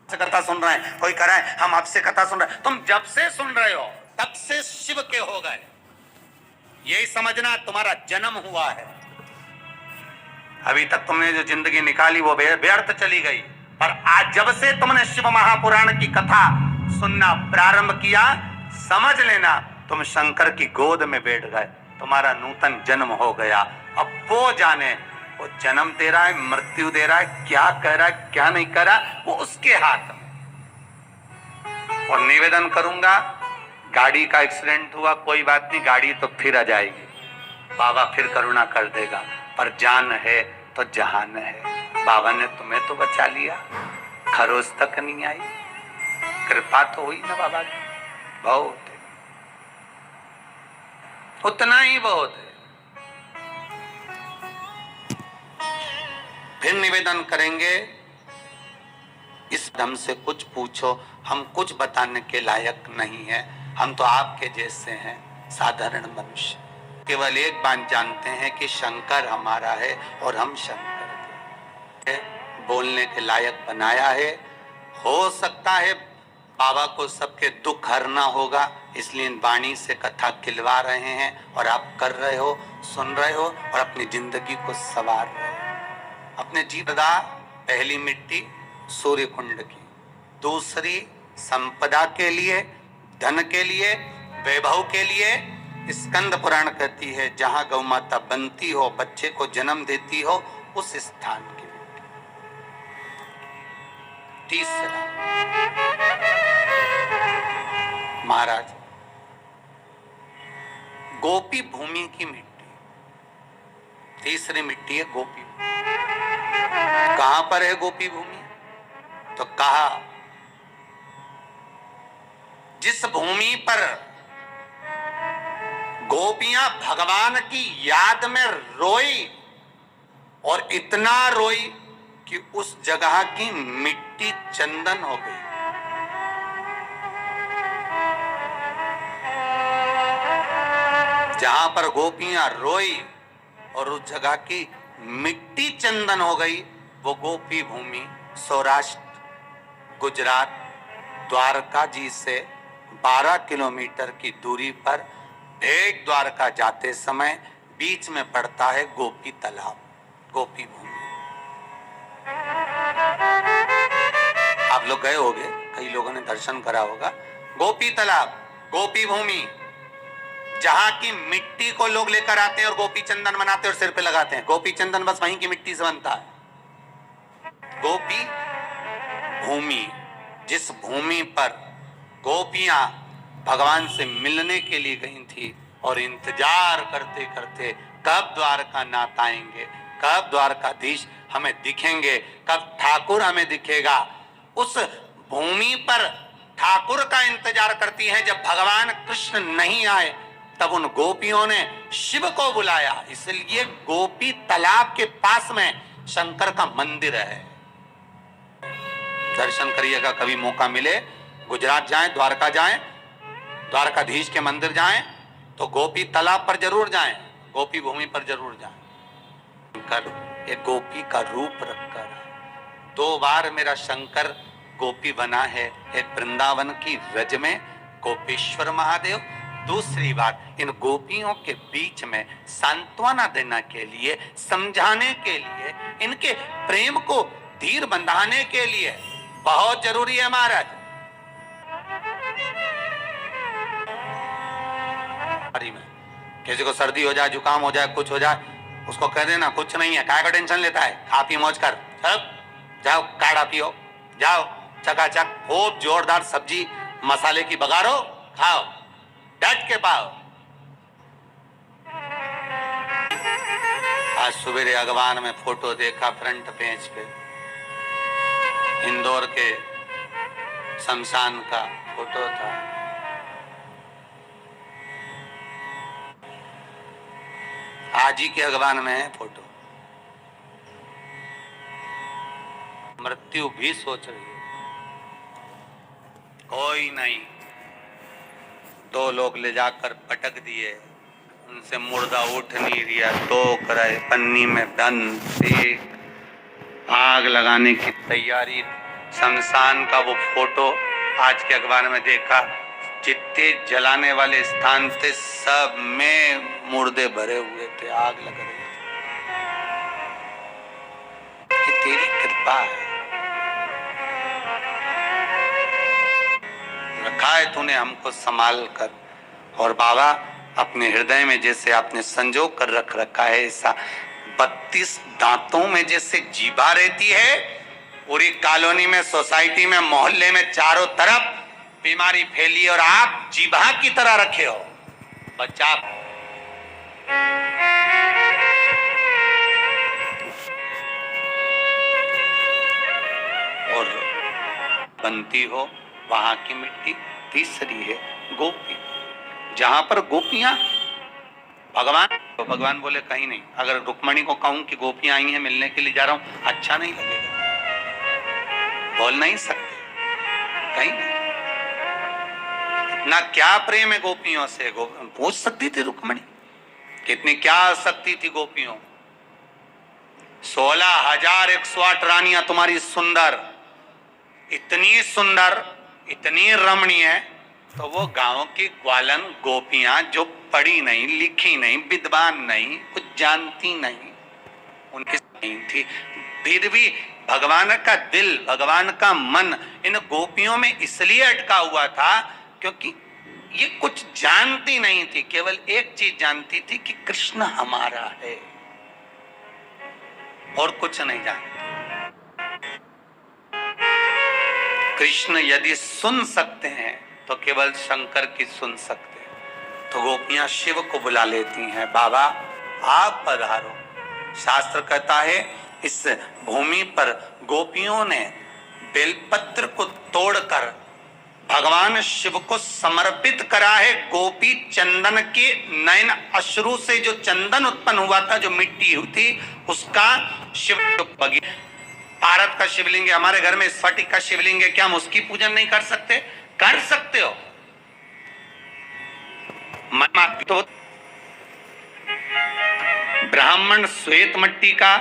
से कथा सुन रहे हैं, कोई कह रहा है हम आपसे कथा सुन रहे हैं। तुम जब से सुन रहे हो तब से शिव के हो गए, यही समझना तुम्हारा जन्म हुआ है। अभी तक तुमने जो जिंदगी निकाली वो व्यर्थ चली गई, पर आज जब से तुमने शिव महापुराण की कथा सुनना प्रारंभ किया, समझ लेना तुम शंकर की गोद में बैठ गए, तुम्हारा नूतन जन्म हो गया। अब वो जाने वो जन्म दे रहा है, मृत्यु दे रहा है, क्या कह रहा है क्या नहीं कह रहा, वो उसके हाथ में। और निवेदन करूंगा, गाड़ी का एक्सीडेंट हुआ कोई बात नहीं, गाड़ी तो फिर आ जाएगी, बाबा फिर करुणा कर देगा, पर जान है तो जहान है। बाबा ने तुम्हें तो बचा लिया, खरोज तक नहीं आई, कृपा तो हुई ना बाबा की, बहुत है, उतना ही बहुत है। फिर निवेदन करेंगे, इस ढंग से कुछ पूछो, हम कुछ बताने के लायक नहीं है, हम तो आपके जैसे हैं, साधारण मनुष्य। केवल एक बात जानते हैं कि शंकर हमारा है और हम शंकर के, बोलने के लायक बनाया है। हो सकता है बाबा को सबके दुख हरना होगा, इसलिए वाणी से कथा खिलवा रहे हैं और आप कर रहे हो, सुन रहे हो और अपनी जिंदगी को संवार रहे हो। अपने जीवदा पहली मिट्टी सूर्य कुंड की, दूसरी संपदा के लिए, धन के लिए, वैभव के लिए। स्कंद पुराण कहती है जहां गौ माता बनती हो, बच्चे को जन्म देती हो, उस स्थान की मिट्टी। तीसरा महाराज गोपी भूमि की मिट्टी, तीसरी मिट्टी है गोपी। कहां पर है गोपी भूमि? तो कहा जिस भूमि पर गोपियां भगवान की याद में रोई, और इतना रोई कि उस जगह की मिट्टी चंदन हो गई। जहां पर गोपियां रोई और उस जगह की मिट्टी चंदन हो गई, वो गोपी भूमि सौराष्ट्र गुजरात द्वारका जी से 12 किलोमीटर की दूरी पर भेट द्वारका जाते समय बीच में पड़ता है गोपी तालाब, गोपी भूमि। आप लोग गए होंगे, कई लोगों ने दर्शन करा होगा। गोपी तालाब, गोपी भूमि, जहां की मिट्टी को लोग लेकर आते हैं और गोपी चंदन बनाते हैं और सिर पे लगाते हैं। गोपी चंदन बस वहीं की मिट्टी से बनता है। गोपी भूमि, जिस भूमि पर गोपियां भगवान से मिलने के लिए गई थी और इंतजार करते करते कब द्वारका नाथ आएंगे, कब द्वारकाधीश हमें दिखेंगे, कब ठाकुर हमें दिखेगा, उस भूमि पर ठाकुर का इंतजार करती है। जब भगवान कृष्ण नहीं आए तब उन गोपियों ने शिव को बुलाया, इसलिए गोपी तालाब के पास में शंकर का मंदिर है। दर्शन करिएगा, कभी मौका मिले, गुजरात जाएं, द्वारका जाएं, द्वारकाधीश के मंदिर जाएं, तो गोपी तालाब पर जरूर जाएं, गोपी भूमि पर जरूर जाएं। शंकर एक गोपी का रूप रखकर 2 बार मेरा शंकर गोपी बना है। एक वृंदावन की व्रज में गोपेश्वर महादेव, दूसरी बार इन गोपियों के बीच में सांत्वना देने के लिए, समझाने के लिए, इनके प्रेम को धीर बंधाने के लिए बहुत जरूरी है महाराज। किसी को सर्दी हो जाए, जुकाम हो जाए, कुछ हो जाए, उसको कह देना कुछ नहीं है, काय का टेंशन लेता है, खा पी मौज कर, सब जाओ काढ़ा पियो, जाओ चकाचक खूब जोरदार सब्जी मसाले की बघारो, खाओ, डट के पाओ। आज सवेरे अखबार में फोटो देखा, फ्रंट पेज पे इंदौर के शमशान का फोटो था। आज ही के अखबार में है फोटो। मृत्यु भी सोच रही है, कोई नहीं, 2 लोग ले जाकर पटक दिए, उनसे मुर्दा उठ नहीं रिया, 2 कराए पन्नी में बंद, एक आग लगाने की तैयारी शमशान का वो फोटो आज के अखबार में देखा, जितने जलाने वाले स्थान थे सब में मुर्दे भरे हुए थे, आग लग रही थी। ये तेरी कृपा है, रखा है तूने हमको संभाल कर। और बाबा अपने हृदय में जैसे आपने संजो कर रख रखा है, ऐसा 32 दांतों में जैसे जीभा रहती है, पूरी कॉलोनी में, सोसाइटी में, मोहल्ले में चारों तरफ बीमारी फैली और आप जीभा की तरह रखे हो। बच्चा और बनती हो वहां की मिट्टी। तीसरी है गोपी, जहां पर गोपियां भगवान, तो भगवान बोले कहीं नहीं। अगर रुक्मणी को कहूं कि गोपियां आई हैं मिलने के लिए जा रहा हूं, अच्छा नहीं लगेगा, बोल नहीं सकते, कहीं नहीं। ना क्या प्रेम है गोपियों से, पूछ सकती थी रुक्मणी, कितनी क्या आसक्ति थी गोपियों। 16,108 रानियां तुम्हारी सुंदर, इतनी सुंदर, इतनी रमणीय, तो वो गांव की ग्वालन गोपियां जो पढ़ी नहीं, लिखी नहीं, विद्वान नहीं, कुछ जानती नहीं, उनकी नहीं थी, फिर भी भगवान का दिल, भगवान का मन इन गोपियों में इसलिए अटका हुआ था क्योंकि ये कुछ जानती नहीं थी, केवल एक चीज जानती थी कि कृष्ण हमारा है, और कुछ नहीं जानती। कृष्ण यदि सुन सकते हैं तो केवल शंकर की सुन सकते हैं। तो गोपियां शिव को बुला लेती हैं, बाबा आप पधारो। शास्त्र कहता है इस भूमि पर गोपियों ने बेलपत्र को तोड़कर भगवान शिव को समर्पित करा है। गोपी चंदन के नयन अश्रु से जो चंदन उत्पन्न हुआ था, जो मिट्टी हुई थी, उसका शिव बगीचा, भारत का शिवलिंग है, हमारे घर में स्फटिक का शिवलिंग है, क्या हम उसकी पूजन नहीं कर सकते? कर सकते हो। तो ब्राह्मण श्वेत मट्टी का,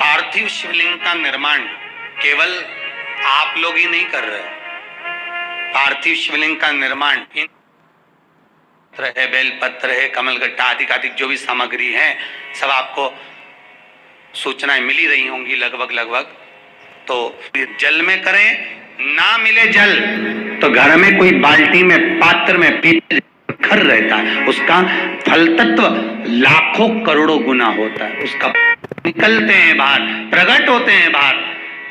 पार्थिव शिवलिंग का निर्माण केवल आप लोग ही नहीं कर रहे। पार्थिव शिवलिंग का निर्माण इन है, बेलपत्र है, कमलगट्टा आदि जो भी सामग्री है, सब आपको सूचनाएं मिली रही होंगी लगभग। तो जल में करें, ना मिले जल तो घर में कोई बाल्टी में, पात्र में पीतल खर रहता है, उसका फल तत्व लाखों करोड़ों गुना होता है, उसका निकलते हैं बाहर, प्रकट होते हैं बाहर।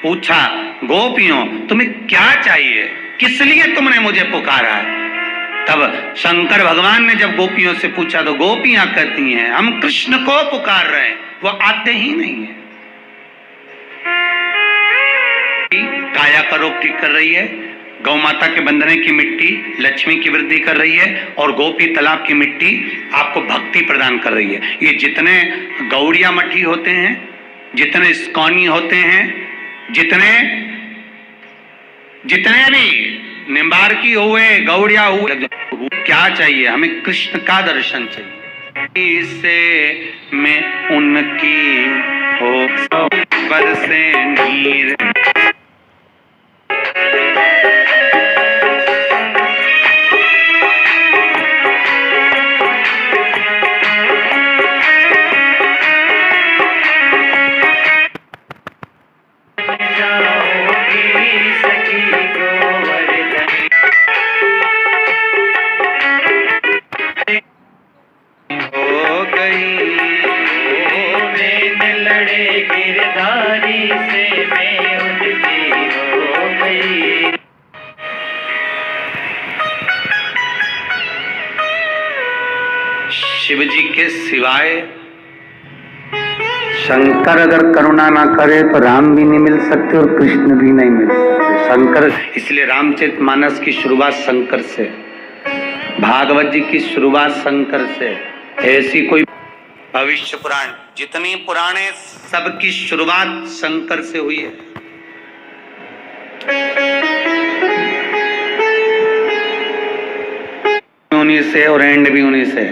पूछा गोपियों तुम्हें क्या चाहिए, किस लिए तुमने मुझे पुकारा है? तब शंकर भगवान ने जब गोपियों से पूछा तो गोपियां कहती हैं हम कृष्ण को पुकार रहे हैं, वो आते ही नहीं है। काया का रोग ठीक कर रही है, गौ माता के बंधने की मिट्टी लक्ष्मी की वृद्धि कर रही है, और गोपी तालाब की मिट्टी आपको भक्ति प्रदान कर रही है। ये जितने गौड़िया मठी होते हैं, जितने इस्कॉनी होते हैं, जितने भी निम्बारकी हुए, गौड़िया हुए, क्या चाहिए हमें? कृष्ण का दर्शन चाहिए। इसे में उनकी हो बरसे नीर, शिव जी के सिवाय शंकर अगर करुणा ना करे तो राम भी नहीं मिल सकते और कृष्ण भी नहीं मिल सकते। शंकर, इसलिए रामचरितमानस की शुरुआत शंकर से, भागवत जी की शुरुआत शंकर से, ऐसी कोई भविष्य पुराण, जितनी पुराणे सबकी शुरुआत शंकर से हुई है। उन्हीं से और एंड भी उन्हीं से।